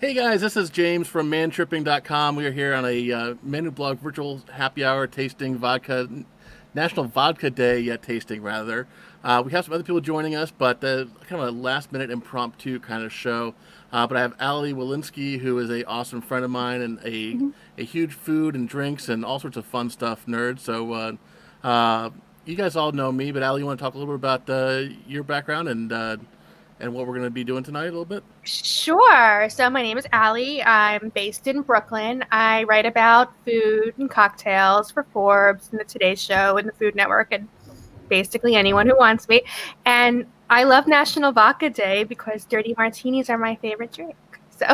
Hey guys, this is James from mantripping.com. We are here on a menu blog virtual happy hour tasting vodka, National Vodka Day tasting rather. We have some other people joining us, but kind of a last minute impromptu kind of show. But I have Ali Walensky, who is a awesome friend of mine and a huge food and drinks and all sorts of fun stuff nerd. So you guys all know me, but Ali, you want to talk a little bit about your background and what we're going to be doing tonight a little bit? Sure. So my name is Allie. I'm based in Brooklyn. I write about food and cocktails for Forbes and the Today Show and the Food Network and basically anyone who wants me. And I love National Vodka Day because dirty martinis are my favorite drink. So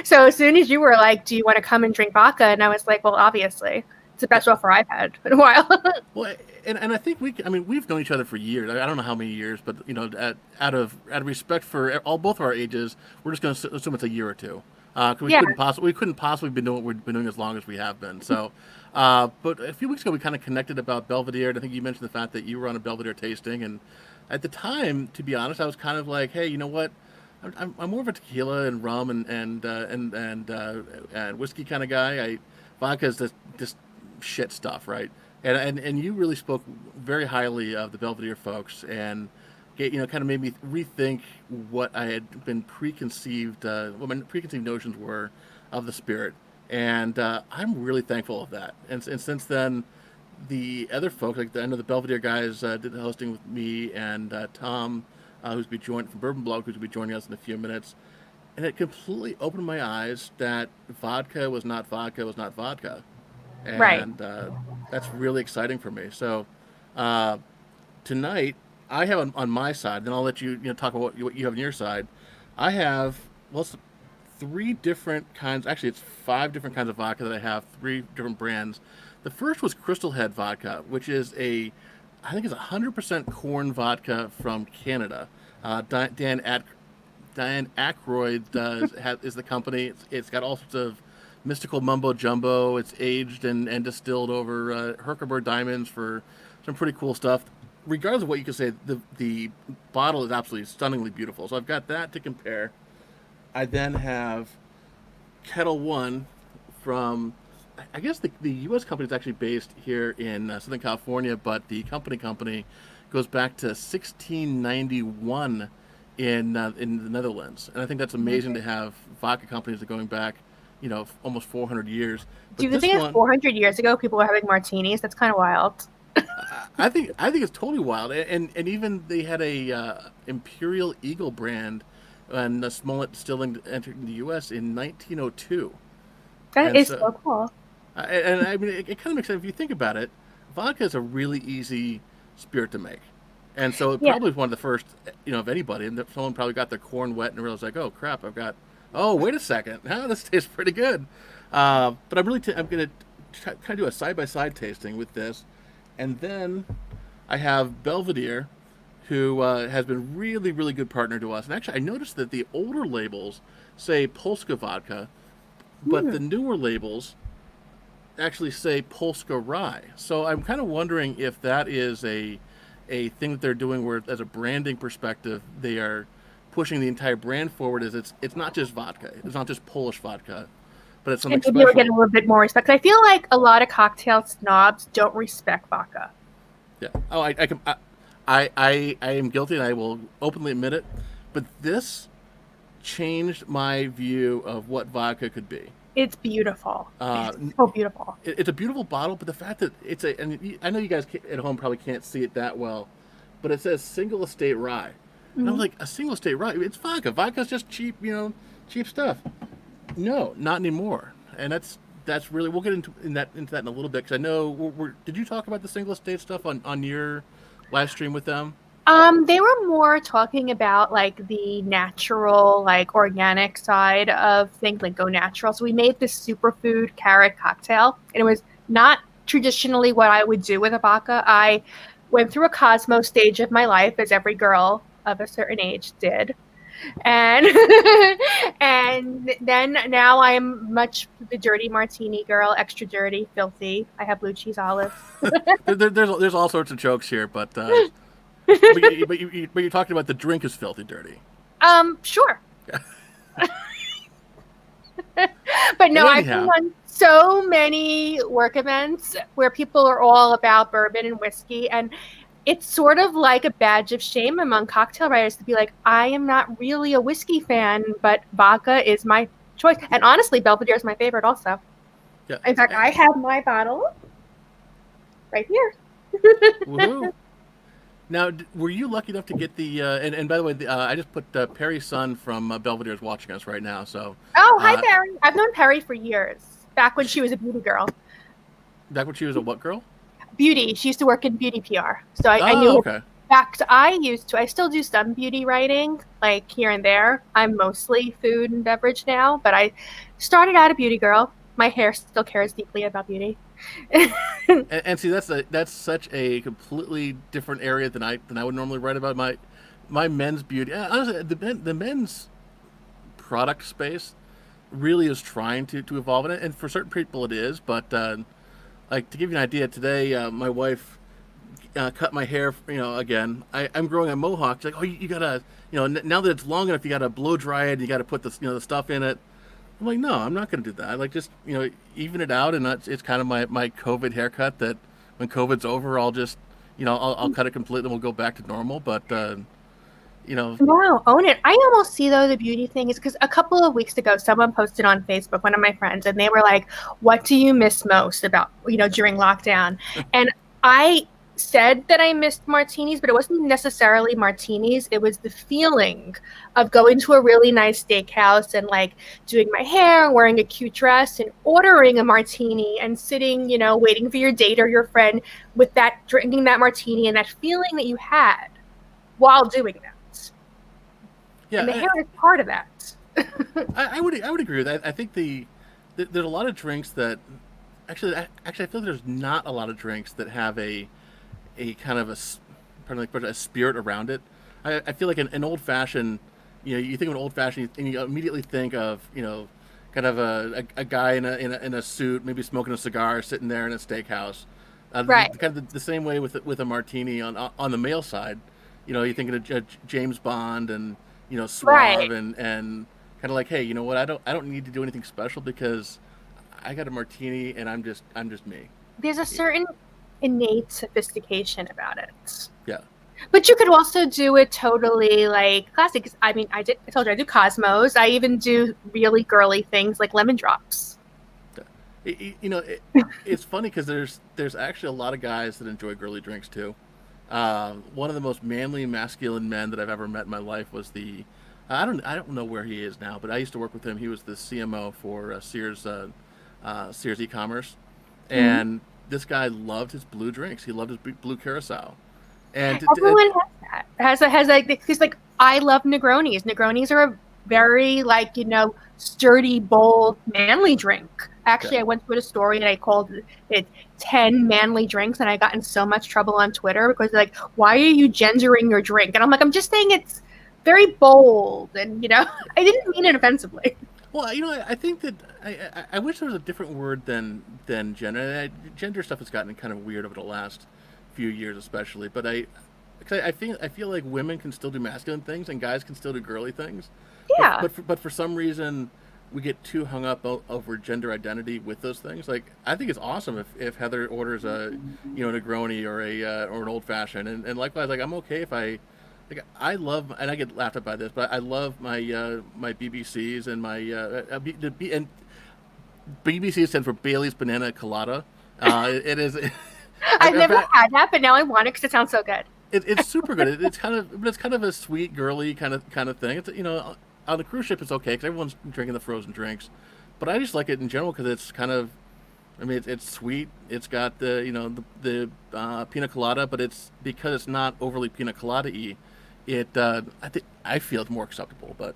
so as soon as you were like, "Do you want to come and drink vodka?" and I was like, "Well, obviously. It's the best offer I've had in a while." Well, and I think we've known each other for years. I don't know how many years, but out of respect for both of our ages, we're just going to assume it's a year or two. 'Cause Yeah. we couldn't possibly been doing what we've been doing as long as we have been. So, but a few weeks ago we kind of connected about Belvedere. And I think you mentioned the fact that you were on a Belvedere tasting, and at the time, to be honest, I was kind of like, hey, you know what? I'm more of a tequila and rum and whiskey kind of guy. Vodka is just shit stuff, right? And you really spoke very highly of the Belvedere folks, and kind of made me rethink what I had been what my preconceived notions were of the spirit, and I'm really thankful of that. And since then, the other folks, like I know the Belvedere guys, did the hosting with me and Tom, who's be joined from Bourbon Blog, who's be joining us in a few minutes, and it completely opened my eyes that vodka was not vodka was not vodka, Right. and that's really exciting for me. So uh, tonight I have on my side. Then I'll let you talk about what you have on your side. I have three different kinds. Actually, it's five different kinds of vodka that I have. Three different brands. The first was Crystal Head vodka, which is I think it's 100% corn vodka from Canada. Diane Aykroyd is the company. It's got all sorts of mystical mumbo jumbo. It's aged and distilled over Herkimer diamonds for some pretty cool stuff. Regardless of what you can say, the bottle is absolutely stunningly beautiful. So I've got that to compare. I then have Kettle One from, I guess the U.S. company is actually based here in Southern California, but the company goes back to 1691 in the Netherlands, and I think that's amazing to have vodka companies that are going back, almost 400 years. Do But you this think 400 years ago people were having martinis? That's kind of wild. I think it's totally wild, and even they had a Imperial Eagle brand, and Smollett Distilling entered the U.S. in 1902, That and is so so cool. and I mean it kind of makes sense if you think about it. Vodka is a really easy spirit to make, and so it Yeah. probably was one of the first, of anybody, and someone probably got their corn wet and realized like, oh crap, oh wait a second, this tastes pretty good, but I'm gonna kind of do a side by side tasting with this. And then I have Belvedere, who has been really, really good partner to us. And actually, I noticed that the older labels say Polska vodka, but Hmm. the newer labels actually say Polska rye. So I'm kind of wondering if that is a thing that they're doing where, as a branding perspective, they are pushing the entire brand forward. Is it's not just vodka, it's not just Polish vodka, but it's something And maybe you'll get a special. little bit more respect. I feel like a lot of cocktail snobs don't respect vodka. Yeah. Oh, I am guilty, and I will openly admit it. But this changed my view of what vodka could be. It's beautiful. Uh, It's so beautiful. it's a beautiful bottle, but the fact that and I know you guys at home probably can't see it that well, but it says single estate rye, and I'm Mhm. like, a single estate rye? It's vodka. Vodka's just cheap, cheap stuff. No, not anymore. And that's really, we'll get into that in a little bit, because I know did you talk about the single estate stuff on your live stream with them? They were more talking about like the natural, like organic side of things, like go natural. So we made this superfood carrot cocktail, and it was not traditionally what I would do with a vodka. I went through a Cosmo stage of my life, as every girl of a certain age did, and and then now I'm much the dirty martini girl, extra dirty, filthy. I have blue cheese olives. There's all sorts of jokes here, but you're talking about the drink is filthy dirty. Sure. But no, I've been anyhow, on so many work events where people are all about bourbon and whiskey, and it's sort of like a badge of shame among cocktail writers to be like, I am not really a whiskey fan, but vodka is my choice. And honestly, Belvedere is my favorite also. yeah. In fact, I have my bottle right here. Woohoo! Now, were you lucky enough to get the? And by the way, I just put Perry's son from Belvedere is watching us right now. So, Oh, hi, uh, Perry. I've known Perry for years, back when she was a beauty girl. back when she was a what girl? Beauty. She used to work in beauty PR. So I Oh, knew okay. her back to, I still do some beauty writing, like here and there. I'm mostly food and beverage now, but I started out a beauty girl. My hair still cares deeply about beauty. And see, that's such a completely different area than I would normally write about. My men's beauty. Honestly, the men's product space really is trying to evolve in it, and for certain people it is. But like to give you an idea, today my wife cut my hair. Again, I'm growing a mohawk. She's like, oh, you gotta, now that it's long enough, you gotta blow dry it. You gotta put the stuff in it. I'm like, no, I'm not going to do that. Like, just even it out, and it's kind of my COVID haircut. That when COVID's over, I'll just I'll cut it completely, and we'll go back to normal. But Wow, own it. I almost see though the beauty thing is because a couple of weeks ago, someone posted on Facebook, one of my friends, and they were like, "What do you miss most about during lockdown?" And I said that I missed martinis, but it wasn't necessarily martinis. It was the feeling of going to a really nice steakhouse and like doing my hair, wearing a cute dress, and ordering a martini and sitting, waiting for your date or your friend with that drinking that martini and that feeling that you had while doing that. yeah, And the hair is part of that. I would agree with that. I think there's a lot of drinks that actually I feel like there's not a lot of drinks that have a kind of a spirit around it. I feel like an old fashioned, you think of an old fashioned, and you immediately think of, kind of a guy in a suit, maybe smoking a cigar, sitting there in a steakhouse. Right. Kind of the same way with a martini on the male side. You're thinking of James Bond and suave Right. and kind of like, hey, you know what? I don't need to do anything special because I got a martini and I'm just me. There's a certain innate sophistication about it. Yeah. But you could also do it totally like classic. 'Cause, I mean, I told you I do Cosmos. I even do really girly things like lemon drops. It's funny because there's actually a lot of guys that enjoy girly drinks too. One of the most manly, masculine men that I've ever met in my life was I don't know where he is now, but I used to work with him. He was the CMO for Sears e-commerce, and this guy loved his blue drinks. He loved his blue curacao, and Everyone has that. Has like because like I love Negronis. Negronis are a very sturdy, bold, manly drink. Actually, I went to a story and I called it 10 manly drinks, and I got in so much trouble on Twitter because they're like, why are you gendering your drink? And I'm like, I'm just saying it's very bold, and I didn't mean it offensively. Well, I think that I wish there was a different word than gender. Gender stuff has gotten kind of weird over the last few years, especially. But I feel like women can still do masculine things and guys can still do girly things. Yeah. But for some reason we get too hung up over gender identity with those things. Like I think it's awesome if Heather orders a Negroni or an old fashioned, and likewise, like I'm okay if I love, and I get laughed at by this, but I love my my BBCs and my and BBC stands for Bailey's Banana Colada. It is. I've never had that, but now I want it because it sounds so good. It's super good. It's kind of a sweet, girly kind of thing. It's on the cruise ship it's okay because everyone's drinking the frozen drinks, but I just like it in general because it's kind of, I mean it's sweet. It's got the pina colada, but it's because it's not overly pina colada-y. I feel it's more acceptable, but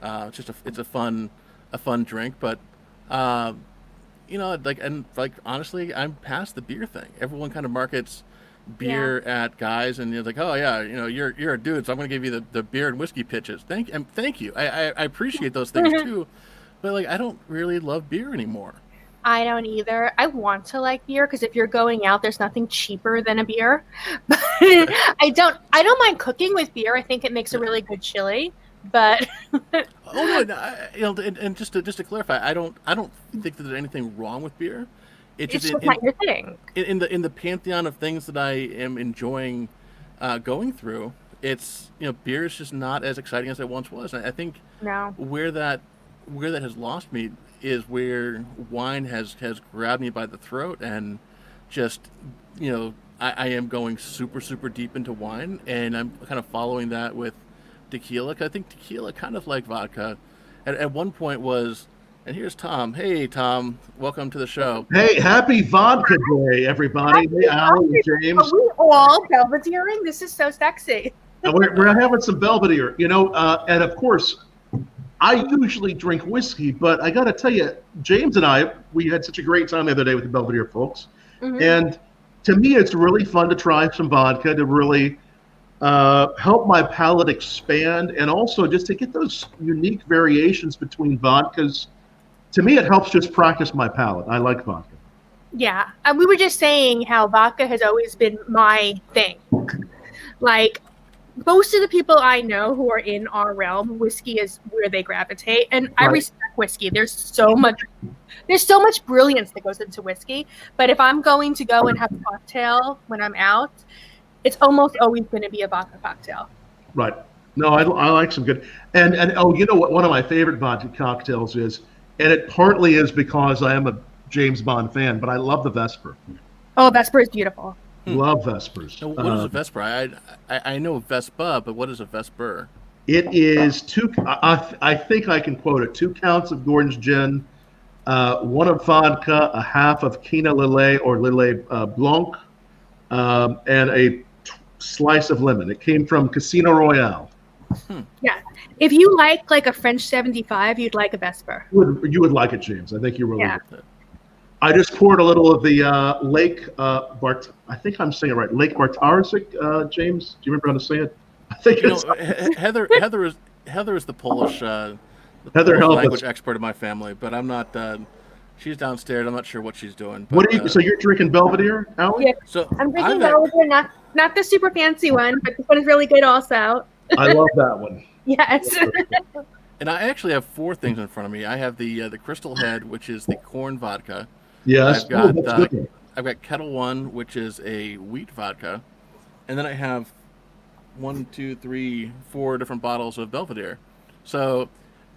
it's just it's a fun drink. But honestly, I'm past the beer thing. Everyone kind of markets beer at guys, and it's like, oh yeah, you're a dude, so I'm gonna give you the beer and whiskey pitches. Thank you. I appreciate those things too, but like I don't really love beer anymore. I don't either. I want to like beer because if you're going out, there's nothing cheaper than a beer. But I don't mind cooking with beer. I think it makes a really good chili. But Oh no, no and just to clarify, I don't think that there's anything wrong with beer. It's just it's just not your thing. in the pantheon of things that I am enjoying going through. It's beer is just not as exciting as it once was. And I think No. where that where that has lost me is where wine has grabbed me by the throat and just I am going super deep into wine, and I'm kind of following that with tequila. 'Cause I think tequila, kind of like vodka, at one point was. And here's Tom. Hey, Tom. Welcome to the show. Hey, happy Vodka Day, everybody. Hey, Aly, James. Are we all Belvedereing? This is so sexy. We're having some Belvedere, and of course, I usually drink whiskey, but I got to tell you, James and we had such a great time the other day with the Belvedere folks. Mhm. And to me, it's really fun to try some vodka to really help my palate expand, and also just to get those unique variations between vodkas. To me, it helps just practice my palate. I like vodka. Yeah, and we were just saying how vodka has always been my thing. Like, most of the people I know who are in our realm, whiskey is where they gravitate, and I Right. respect whiskey. There's so much brilliance that goes into whiskey. But if I'm going to go and have a cocktail when I'm out, it's almost always going to be a vodka cocktail. Right. No, I like some good. And oh, you know what? One of my favorite vodka cocktails is, and it partly is because I am a James Bond fan, but I love the Vesper. Oh, Vesper is beautiful. Love Vespers. Now, what is a Vesper? I know Vespa, but what is a Vesper? It is I think I can quote it: 2 counts of Gordon's gin, 1 of vodka, a half of Quina Lillet or Lillet Blanc, and a slice of lemon. It came from Casino Royale. Yeah. If you like a French 75, you'd like a Vesper. You would like it, James. I think you really Yeah. would. I just poured a little of the Lake Bart. I think I'm saying it right. Lake Bartarzyk, James. Do you remember how to say it? I think it's Heather is the Polish Heather. Help language us. expert of my family, but I'm not. She's downstairs. I'm not sure what she's doing. But, What are you? So you're drinking Belvedere, Aly? Yeah. So I'm drinking I've- Belvedere, not the super fancy one, but this one is really good also. I love that one. Yes. And I actually have 4 things in front of me. I have the Crystal Head, which is the corn vodka. Yes. I've got That's good. I've got Kettle One, which is a wheat vodka, and then I have 1, 2, 3, 4 different bottles of Belvedere. So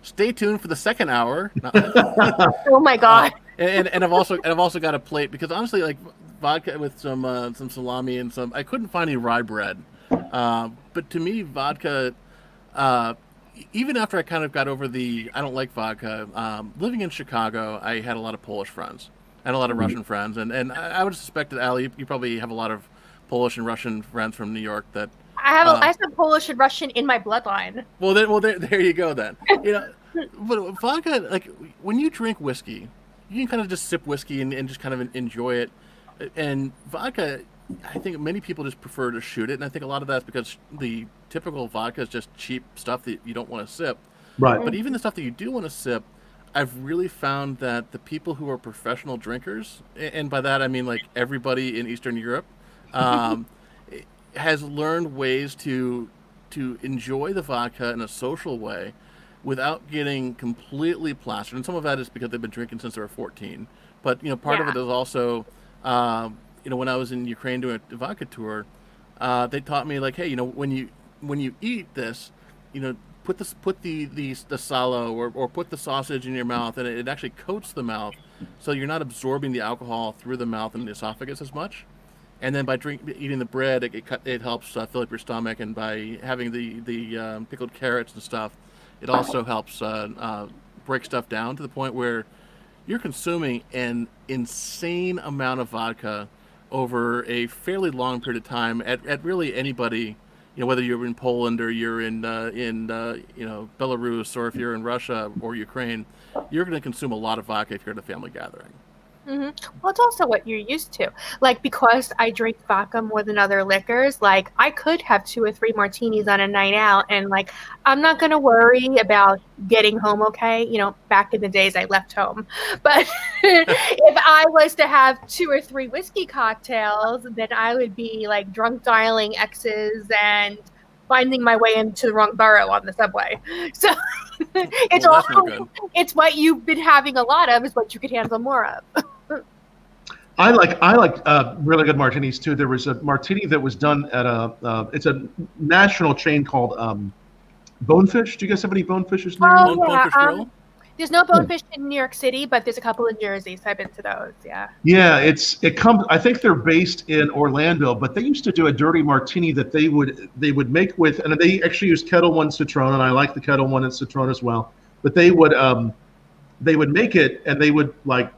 stay tuned for the second hour. Oh my God. And I've also got a plate, because honestly, like vodka with some salami and some. I couldn't find any rye bread, but to me, vodka. Even after I kind of got over I don't like vodka. Living in Chicago, I had a lot of Polish friends and a lot of Russian friends, and I would suspect that Aly, you probably have a lot of Polish and Russian friends from New York that. I have some Polish and Russian in my bloodline. Well, there you go then. But vodka, like when you drink whiskey, you can kind of just sip whiskey and just kind of enjoy it. And vodka, I think many people just prefer to shoot it, and I think a lot of that's because the typical vodka is just cheap stuff that you don't want to sip. Right. But even the stuff that you do want to sip, I've really found that the people who are professional drinkers, and by that I mean like everybody in Eastern Europe, has learned ways to enjoy the vodka in a social way without getting completely plastered. And some of that is because they've been drinking since they were 14. But part of it is also, when I was in Ukraine doing a vodka tour, they taught me like, hey, when you eat this, put the salo or put the sausage in your mouth, and it actually coats the mouth, so you're not absorbing the alcohol through the mouth and the esophagus as much. And then by eating the bread, it helps fill up your stomach, and by having the pickled carrots and stuff, it also helps break stuff down to the point where you're consuming an insane amount of vodka over a fairly long period of time at really anybody, whether you're in Poland or you're in Belarus, or if you're in Russia or Ukraine, you're going to consume a lot of vodka if you're at a family gathering. Mm-hmm. Well, it's also what you're used to. Like, because I drink vodka more than other liquors, like, I could have 2 or 3 martinis on a night out, and, like, I'm not going to worry about getting home okay. Back in the days I left home. But if I was to have 2 or 3 whiskey cocktails, then I would be, like, drunk dialing exes and finding my way into the wrong borough on the subway. So it's Well, that's not also good. it's what you've been having a lot of is what you could handle more of. I like really good martinis too. There was a martini that was done at it's a national chain called Bonefish. Do you guys have any Bonefishes near you? Bonefish Grill? There's no Bonefish in New York City, but there's a couple in Jersey, so I've been to those. Yeah. Yeah, it comes. I think they're based in Orlando, but they used to do a dirty martini that they would make with, and they actually use Kettle One Citron, and I like the Kettle One and Citron as well. But they would make it, and they would like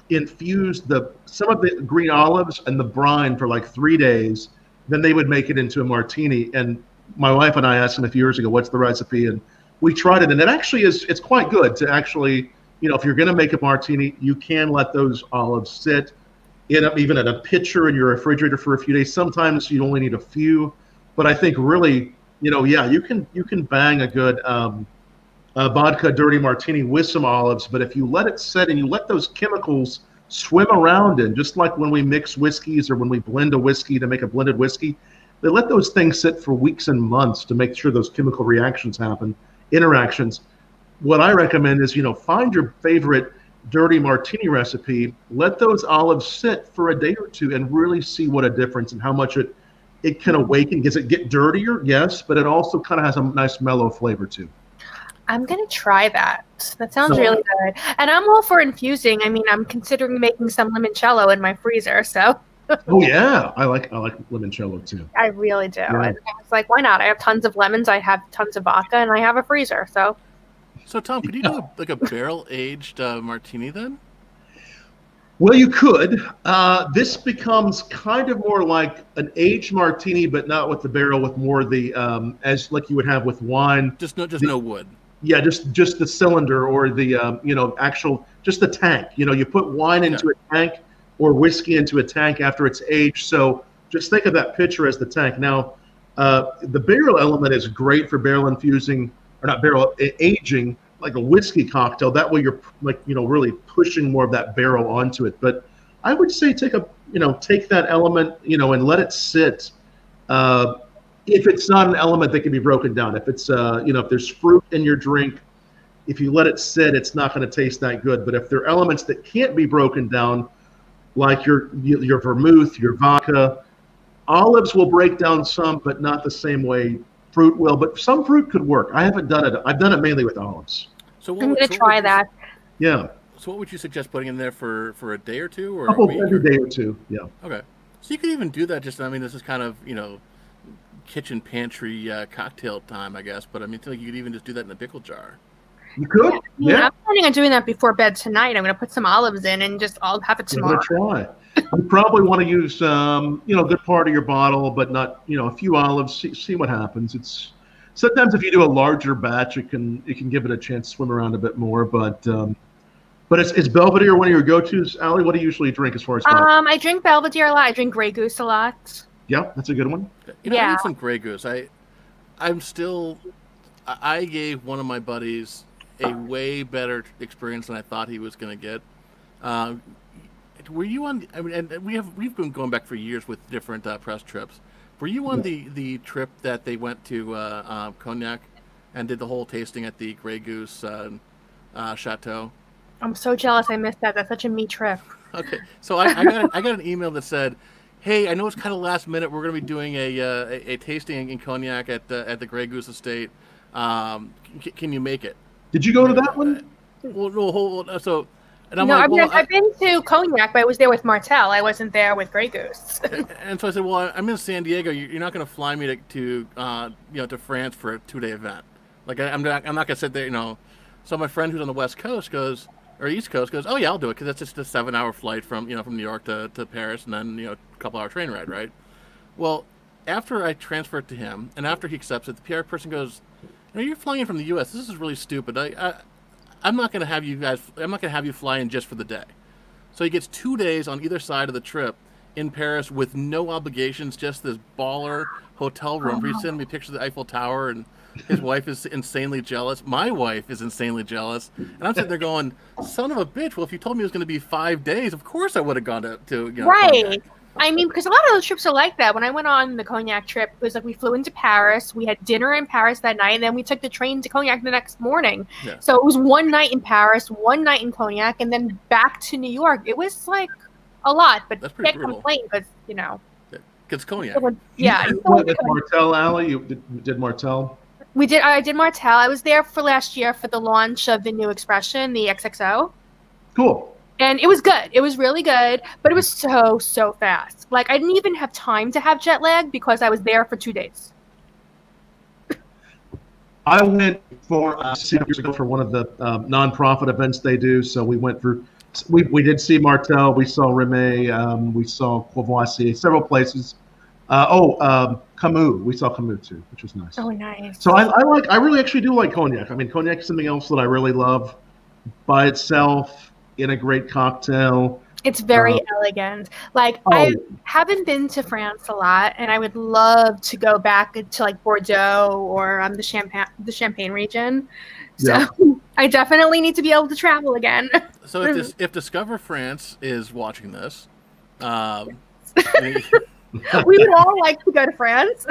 infuse some of the green olives and the brine for like 3 days. Then they would make it into a martini. And my wife and I asked them a few years ago, "What's the recipe?" And we tried it, and it actually it's quite good to actually, if you're going to make a martini, you can let those olives sit even in a pitcher in your refrigerator for a few days. Sometimes you only need a few, but I think really, you can bang a good vodka dirty martini with some olives. But if you let it sit and you let those chemicals swim around in, just like when we mix whiskeys or when we blend a whiskey to make a blended whiskey, they let those things sit for weeks and months to make sure those chemical reactions happen. Interactions. What I recommend is, find your favorite dirty martini recipe, let those olives sit for a day or two and really see what a difference and how much it can awaken. Does it get dirtier? Yes, but it also kind of has a nice mellow flavor too. I'm going to try that. That sounds really good. And I'm all for infusing. I mean, I'm considering making some limoncello in my freezer, so. Oh yeah, I like limoncello too. I really do. Yeah. And I was like, why not? I have tons of lemons, I have tons of vodka, and I have a freezer. So Tom, could you do a barrel-aged martini then? Well, you could. This becomes kind of more like an aged martini, but not with the barrel, with more the as like you would have with wine. Just no wood. Yeah, just the cylinder or the actual just the tank. You put wine into a tank or whiskey into a tank after it's aged. So just think of that pitcher as the tank. Now, the barrel element is great for barrel infusing, or not barrel, aging, like a whiskey cocktail. That way you're like, really pushing more of that barrel onto it. But I would say take that element, and let it sit. If it's not an element that can be broken down, if it's, if there's fruit in your drink, if you let it sit, it's not going to taste that good. But if there are elements that can't be broken down, like your vermouth, your vodka, olives will break down some, but not the same way fruit will. But some fruit could work. I haven't done it. I've done it mainly with olives. So I'm going to try that. Yeah. So what would you suggest putting in there for a day or two, or Every day or two? Yeah. Okay. So you could even do that. This is kind of kitchen pantry cocktail time, I guess. But I mean, you could even just do that in a pickle jar. You could. Yeah. I'm planning on doing that before bed tonight. I'm going to put some olives in and I'll have it tomorrow. Try. You probably want to use, a good part of your bottle, but not, a few olives. See what happens. It's sometimes if you do a larger batch, it can give it a chance to swim around a bit more. But it's Belvedere one of your go-tos, Aly? What do you usually drink as far as vodka? I drink Belvedere a lot. I drink Grey Goose a lot. Yeah, that's a good one. I need some Grey Goose. I gave one of my buddies a way better experience than I thought he was going to get. Were you on? I mean, and we've been going back for years with different press trips. Were you on the trip that they went to Cognac and did the whole tasting at the Grey Goose Chateau? I'm so jealous I missed that. That's such a me trip. Okay, so I got an email that said, "Hey, I know it's kind of last minute. We're going to be doing a tasting in Cognac at the Grey Goose Estate. Can you make it?" Did you go to that one? Well, no, so. And I'm I've been to Cognac, but I was there with Martel. I wasn't there with Grey Goose. And so I said, "Well, I'm in San Diego. You're not going to fly me to France for a 2-day event. Like I'm not going to sit there, So my friend who's on the West Coast or East Coast goes, "Oh yeah, I'll do it because that's just a 7-hour flight from New York to Paris, and then a couple-hour train ride, right?" Well, after I transfer it to him, and after he accepts it, the PR person goes, "You're flying in from the U.S. This is really stupid. I'm not going to have you fly in just for the day." So he gets 2 days on either side of the trip in Paris with no obligations, just this baller hotel room. He's sending me pictures of the Eiffel Tower, and his wife is insanely jealous. My wife is insanely jealous. And I'm sitting there going, son of a bitch, well, if you told me it was going to be 5 days, of course I would have gone to right. Cognac. I mean, because a lot of those trips are like that. When I went on the Cognac trip, it was like we flew into Paris, we had dinner in Paris that night, and then we took the train to Cognac the next morning. Yeah. So it was one night in Paris, one night in Cognac, and then back to New York. It was like a lot, but That's pretty can't brutal. complain because, you know. Because Cognac. Yeah. You went with Martell, Allie? You did Martell? I did Martell. I was there for last year for the launch of the new expression, the XXO. Cool. And it was good. It was really good, but it was so fast. Like, I didn't even have time to have jet lag because I was there for 2 days. I went for years ago for one of the nonprofit events they do. So we went through. We did see Martell. We saw Rimet. We saw Courvoisier. Several places. Camus. We saw Camus too, which was nice. Oh, nice. So I really actually do like cognac. I mean, cognac is something else that I really love by itself in a great cocktail. It's very elegant. Like, I haven't been to France a lot, and I would love to go back to like Bordeaux or the Champagne region. So Yeah. I definitely need to be able to travel again. So if Discover France is watching this, We would all like to go to France.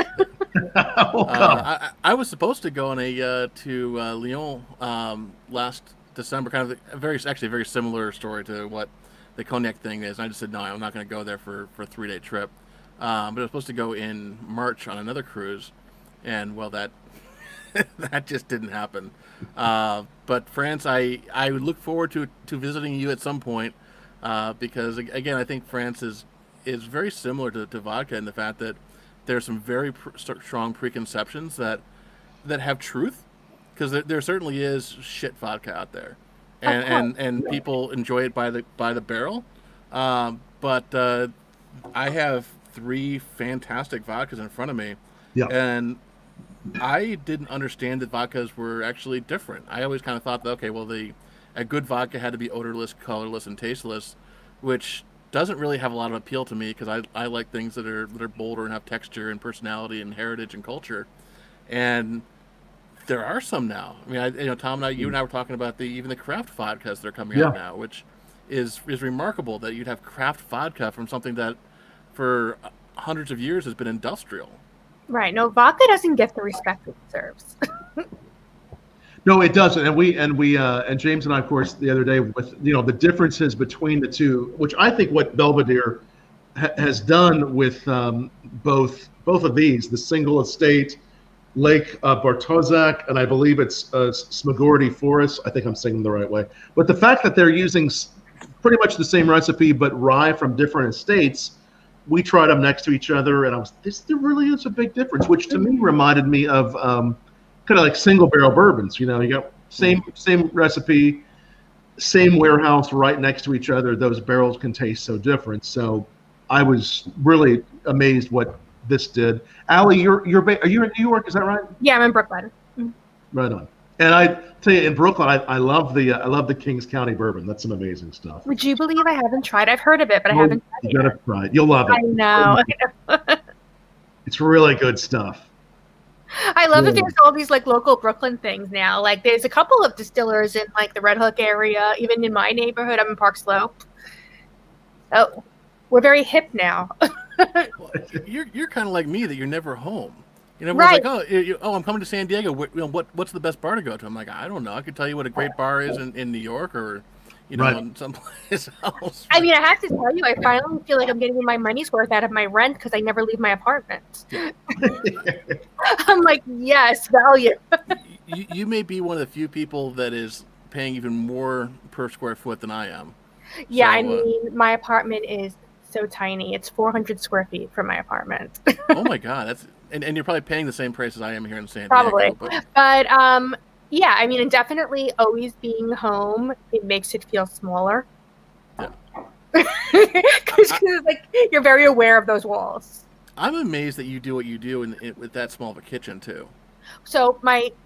I was supposed to go on to Lyon last December, kind of a very similar story to what the cognac thing is. And I just said no, I'm not going to go there for a 3-day trip. But I was supposed to go in March on another cruise, and well, that that just didn't happen. But France, I would look forward to visiting you at some point, because again, I think France is very similar to vodka in the fact that there's some very strong preconceptions that have truth, because there certainly is shit vodka out there, and people enjoy it by the barrel. But I have 3 fantastic vodkas in front of me, and I didn't understand that vodkas were actually different. I always kind of thought that, okay, well, a good vodka had to be odorless, colorless, and tasteless, which doesn't really have a lot of appeal to me because I like things that are bolder and have texture and personality and heritage and culture. And there are some now. I mean, Tom and you and I were talking about even the craft vodkas that are coming out now, which is remarkable that you'd have craft vodka from something that for hundreds of years has been industrial. Right. No, vodka doesn't get the respect it deserves. No, it doesn't. And James and I, of course, the other day with the differences between the two, which I think what Belvedere has done with both of these, the single estate Lake Bartozak, and I believe it's Smagority Forest. I think I'm saying them the right way. But the fact that they're using pretty much the same recipe, but rye from different estates, we tried them next to each other, and there really is a big difference, which to me reminded me of kind of like single barrel bourbons. You got same recipe, same warehouse right next to each other. Those barrels can taste so different. So I was really amazed what this did. Allie, are you in New York? Is that right? Yeah, I'm in Brooklyn. Right on. And I tell you, in Brooklyn, I love the Kings County bourbon. That's some amazing stuff. Would you believe I haven't tried? I've heard of it, but I haven't tried it. You gotta try it. You'll love it. I know. It's really good stuff. I love that there's all these like local Brooklyn things now. Like there's a couple of distillers in like the Red Hook area, even in my neighborhood. I'm in Park Slope. Oh, we're very hip now. Well, you're kind of like me, that you're never home. Everyone's like, I'm coming to San Diego. What's the best bar to go to? I'm like, I don't know. I could tell you what a great bar is in New York or someplace else. I mean, I have to tell you, I finally feel like I'm getting my money's worth out of my rent because I never leave my apartment. Yeah. I'm like, yes, value. You may be one of the few people that is paying even more per square foot than I am. Yeah, so, I mean, my apartment is so tiny. It's 400 square feet from my apartment. Oh my God, that's and you're probably paying the same price as I am here in San Diego. Probably, but yeah, I mean, and definitely always being home, it makes it feel smaller. Yeah. Because like you're very aware of those walls. I'm amazed that you do what you do with that small of a kitchen too. So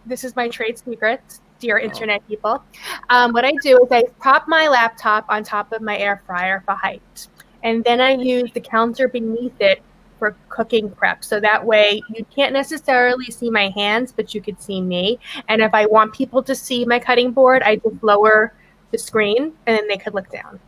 this is my trade secret, dear internet people. What I do is I prop my laptop on top of my air fryer for height, and then I use the counter beneath it for cooking prep. So that way you can't necessarily see my hands, but you could see me. And if I want people to see my cutting board, I just lower the screen and then they could look down.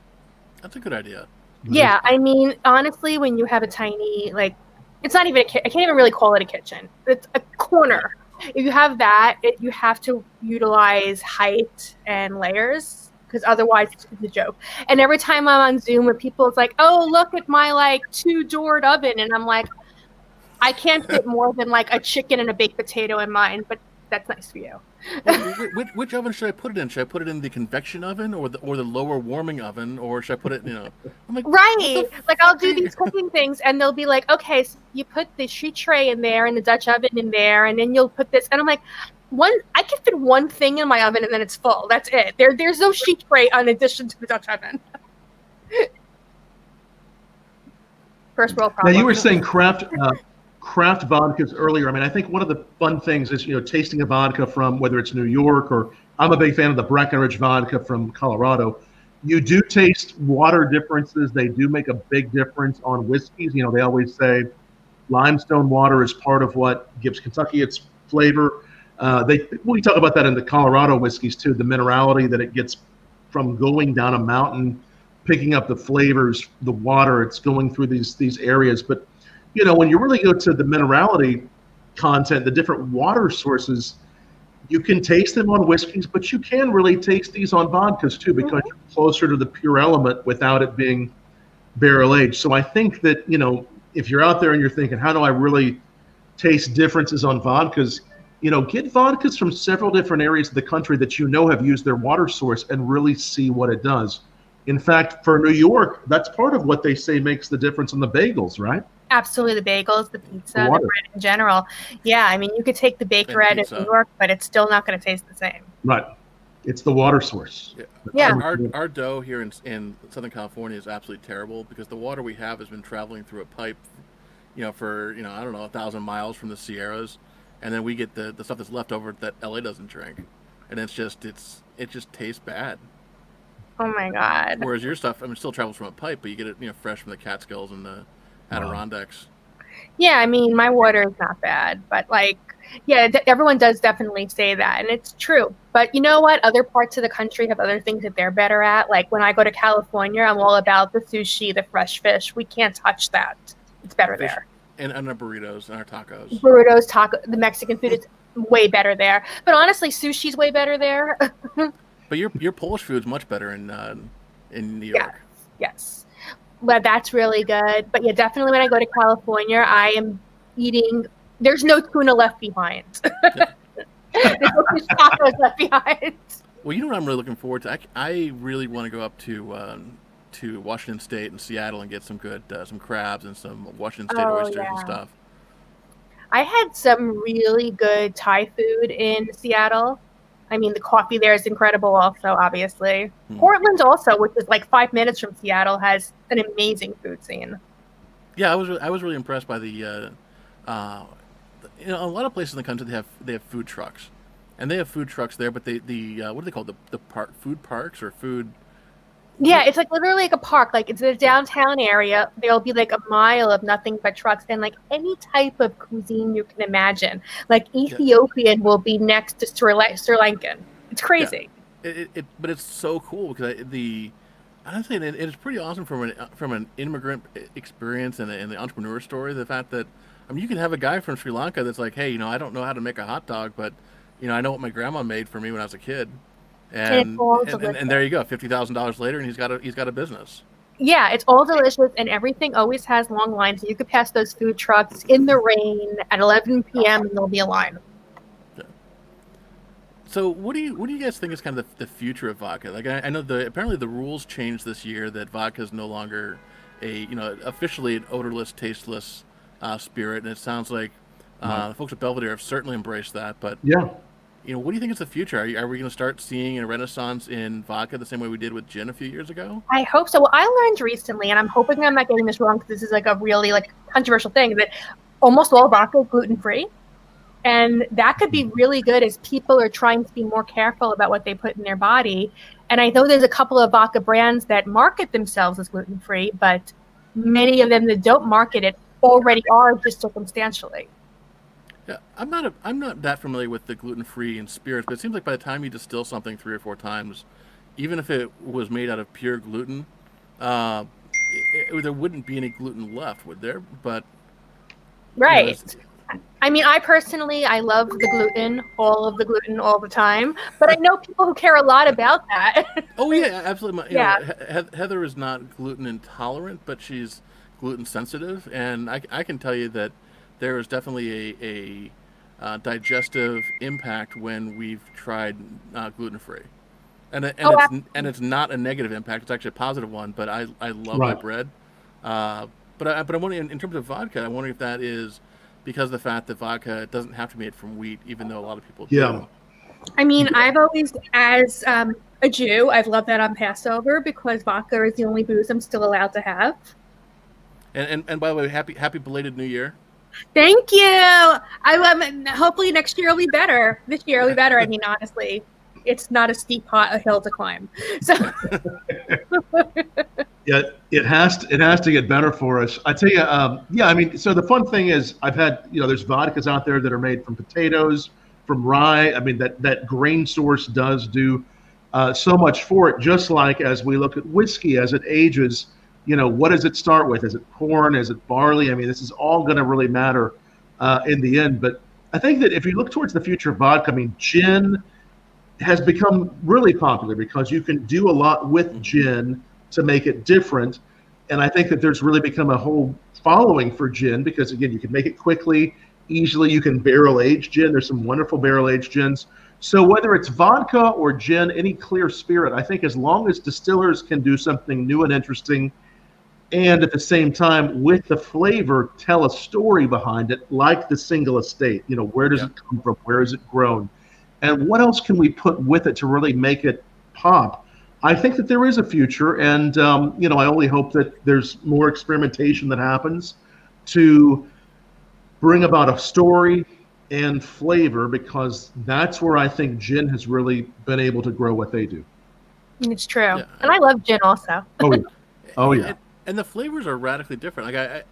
That's a good idea. Yeah, I mean, honestly, when you have a tiny, like, it's not even I can't even really call it a kitchen. It's a corner. If you have that, you have to utilize height and layers because otherwise it's a joke. And every time I'm on Zoom with people, it's like, oh, look at my like 2-doored oven, and I'm like, I can't fit more than like a chicken and a baked potato in mine, but that's nice for you. Which oven should I put it in? Should I put it in the convection oven or the lower warming oven, or should I put it? I'm like, right. Like I'll do these cooking things, and they'll be like, okay, so you put the sheet tray in there and the Dutch oven in there, and then you'll put this, and I'm like, I can fit one thing in my oven, and then it's full. That's it. There's no sheet tray in addition to the Dutch oven. First world problem. Now you were saying craft vodkas earlier. I mean, I think one of the fun things is, tasting a vodka from whether it's New York or I'm a big fan of the Breckenridge vodka from Colorado. You do taste water differences. They do make a big difference on whiskeys. They always say limestone water is part of what gives Kentucky its flavor. We talk about that in the Colorado whiskeys too, the minerality that it gets from going down a mountain, picking up the flavors, the water, it's going through these areas. But when you really go to the minerality content, the different water sources, you can taste them on whiskeys, but you can really taste these on vodkas too, because you're closer to the pure element without it being barrel aged. So I think that, if you're out there and you're thinking, how do I really taste differences on vodkas? Get vodkas from several different areas of the country that have used their water source and really see what it does. In fact, for New York, that's part of what they say makes the difference on the bagels, right? Absolutely, the bagels, the pizza, the bread in general. Yeah, I mean, you could take the baked bread in New York, but it's still not going to taste the same. Right. It's the water source. Yeah. Our dough here in Southern California is absolutely terrible because the water we have has been traveling through a pipe, for, I don't know, 1,000 miles from the Sierras. And then we get the stuff that's left over that LA doesn't drink. And it just tastes bad. Oh my God. Whereas your stuff, it still travels from a pipe, but you get it, fresh from the Catskills and the Adirondacks. Yeah, I mean, my water is not bad, but everyone does definitely say that, and it's true. But you know what? Other parts of the country have other things that they're better at. Like when I go to California, I'm all about the sushi, the fresh fish. We can't touch that. It's better there. And our burritos and our tacos. The Mexican food is way better there. But honestly, sushi's way better there. But your Polish food's much better in New York. Yes. Well, that's really good. But yeah, definitely when I go to California, I am eating. There's no tuna left behind. There's no fish tacos left behind. Well, you know what I'm really looking forward to? I really want to go up to Washington State and Seattle and get some good some crabs and some Washington State oysters and stuff. I had some really good Thai food in Seattle. I mean, the coffee there is incredible also, obviously. Portland also, which is like 5 minutes from Seattle, has an amazing food scene. Yeah, I was really impressed by the a lot of places in the country they have food trucks. And they have food trucks there, but what do they call the food parks or food? Yeah, it's like literally like a park. Like it's a downtown area. There'll be like a mile of nothing but trucks and like any type of cuisine you can imagine. Like Ethiopian will be next to Sri Lankan. It's crazy. Yeah. But it's so cool because honestly, it's pretty awesome from an immigrant experience and the entrepreneur story. The fact that you can have a guy from Sri Lanka that's like, hey, I don't know how to make a hot dog, but I know what my grandma made for me when I was a kid. And there you go, $50,000 later, and he's got a business. Yeah, it's all delicious, and everything always has long lines. So you could pass those food trucks in the rain at 11 p.m. and there'll be a line. Yeah. So what do you guys think is kind of the future of vodka? Like I know apparently the rules changed this year that vodka is no longer officially an odorless, tasteless spirit, and it sounds like the folks at Belvedere have certainly embraced that. But yeah. What do you think is the future? Are we going to start seeing a renaissance in vodka the same way we did with gin a few years ago? I hope so. Well, I learned recently, and I'm hoping I'm not getting this wrong because this is like a really controversial thing, that almost all vodka is gluten-free. And that could be really good as people are trying to be more careful about what they put in their body. And I know there's a couple of vodka brands that market themselves as gluten-free, but many of them that don't market it already are, just circumstantially. Yeah, I'm not that familiar with the gluten-free in spirits, but it seems like by the time you distill something 3 or 4 times, even if it was made out of pure gluten, there wouldn't be any gluten left, would there? But Right. I mean, I personally, I love the gluten, all of the gluten, all the time. But I know people who care a lot about that. oh yeah, absolutely. Yeah. Heather is not gluten intolerant, but she's gluten sensitive, and I can tell you that there is definitely a digestive impact when we've tried gluten free. And it's not a negative impact. It's actually a positive one. But I love my Right. bread. But I'm wondering in terms of vodka. I'm wondering if that is because of the fact that vodka doesn't have to be made from wheat, even though a lot of people Yeah. do. I mean, I've always, as a Jew, I've loved that on Passover because vodka is the only booze I'm still allowed to have. And by the way, happy belated New Year. Thank you. Hopefully next year will be better. This year will be better. I mean, honestly, it's not a steep hill to climb. So Yeah, it has to get better for us. I tell you, yeah. I mean, so the fun thing is, I've had there's vodkas out there that are made from potatoes, from rye. I mean, that grain source does do so much for it. Just like as we look at whiskey as it ages, what does it start with? Is it corn? Is it barley? I mean, this is all going to really matter in the end. But I think that if you look towards the future of vodka, I mean, gin has become really popular because you can do a lot with gin to make it different. And I think that there's really become a whole following for gin because, again, you can make it quickly, easily. You can barrel age gin. There's some wonderful barrel aged gins. So whether it's vodka or gin, any clear spirit, I think as long as distillers can do something new and interesting and at the same time with the flavor tell a story behind it, like the single estate, where does it come from? Where is it grown? And what else can we put with it to really make it pop? I think that there is a future, and I only hope that there's more experimentation that happens to bring about a story and flavor, because that's where I think gin has really been able to grow what they do. it's true. Yeah. And I love gin also. Oh, yeah. Oh, yeah. And the flavors are radically different. Like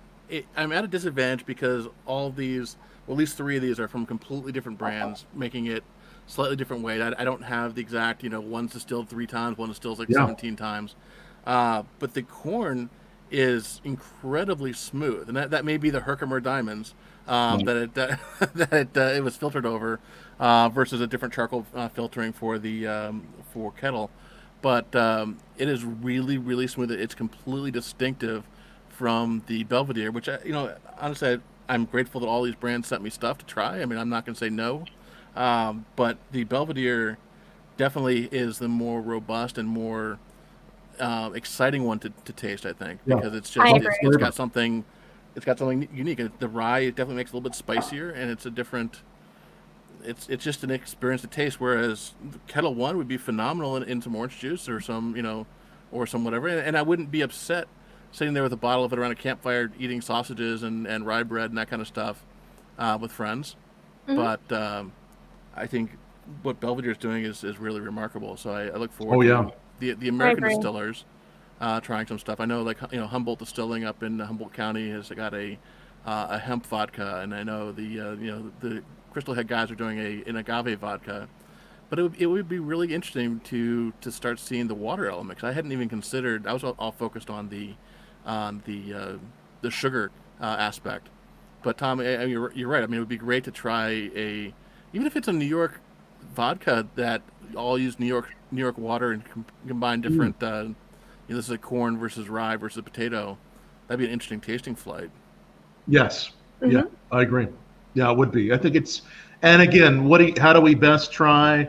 I'm at a disadvantage because all these, well, at least 3 of these are from completely different brands, making it slightly different way. I don't have the exact, one's distilled 3 times, one distills 17 times. But the corn is incredibly smooth, and that may be the Herkimer diamonds that it was filtered over versus a different charcoal filtering for the for Kettle. But it is really, really smooth. It's completely distinctive from the Belvedere, which honestly, I'm grateful that all these brands sent me stuff to try. I mean, I'm not going to say no. But the Belvedere definitely is the more robust and more exciting one to taste, I think, because it's got something unique. The rye definitely makes it a little bit spicier, and it's a different. It's just an experience to taste. Whereas Kettle One would be phenomenal in some orange juice or some or some whatever, and I wouldn't be upset sitting there with a bottle of it around a campfire eating sausages and rye bread and that kind of stuff with friends. Mm-hmm. But I think what Belvedere is doing is really remarkable. So I look forward to the American distillers trying some stuff. I know, like Humboldt Distilling up in Humboldt County has got a hemp vodka, and I know the Crystal Head guys are doing an agave vodka. But it would be really interesting to start seeing the water element, because I hadn't even considered. I was all focused on the sugar aspect. But Tom, you're right. I mean, it would be great to try even if it's a New York vodka that all use New York water and combine different. This is a corn versus rye versus potato. That'd be an interesting tasting flight. Yes. Mm-hmm. Yeah, I agree. Yeah, it would be. I think it's. And again, how do we best try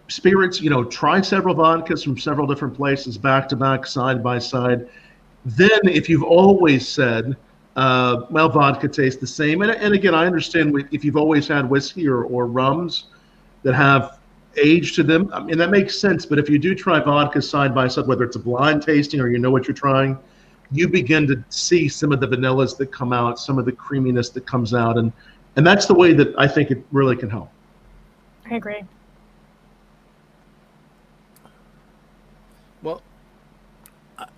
spirits? Try several vodkas from several different places, back to back, side by side. Then, if you've always said, well, vodka tastes the same. And again, I understand if you've always had whiskey or rums that have age to them. I mean, that makes sense. But if you do try vodka side by side, whether it's a blind tasting or what you're trying, you begin to see some of the vanillas that come out, some of the creaminess that comes out. And that's the way that I think it really can help. I agree. Well,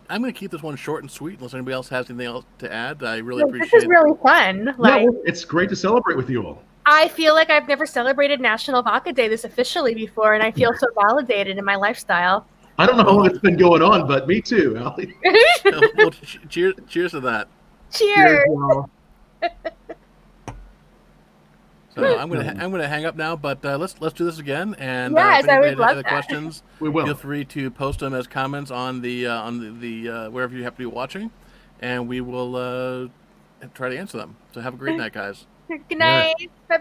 I'm going to keep this one short and sweet unless anybody else has anything else to add. I really appreciate it. This is really fun. It's great to celebrate with you all. I feel like I've never celebrated National Vodka Day this officially before, and I feel so validated in my lifestyle. I don't know how long it's been going on, but me too, Allie. Well, cheers to that. Cheers. y'all. So I'm gonna hang up now, but let's do this again. And Yes, if I anybody would love has any that. questions, We will. feel free to post them as comments on the wherever you happen to be watching, and we will try to answer them. So have a great night, guys. Good night. Bye bye.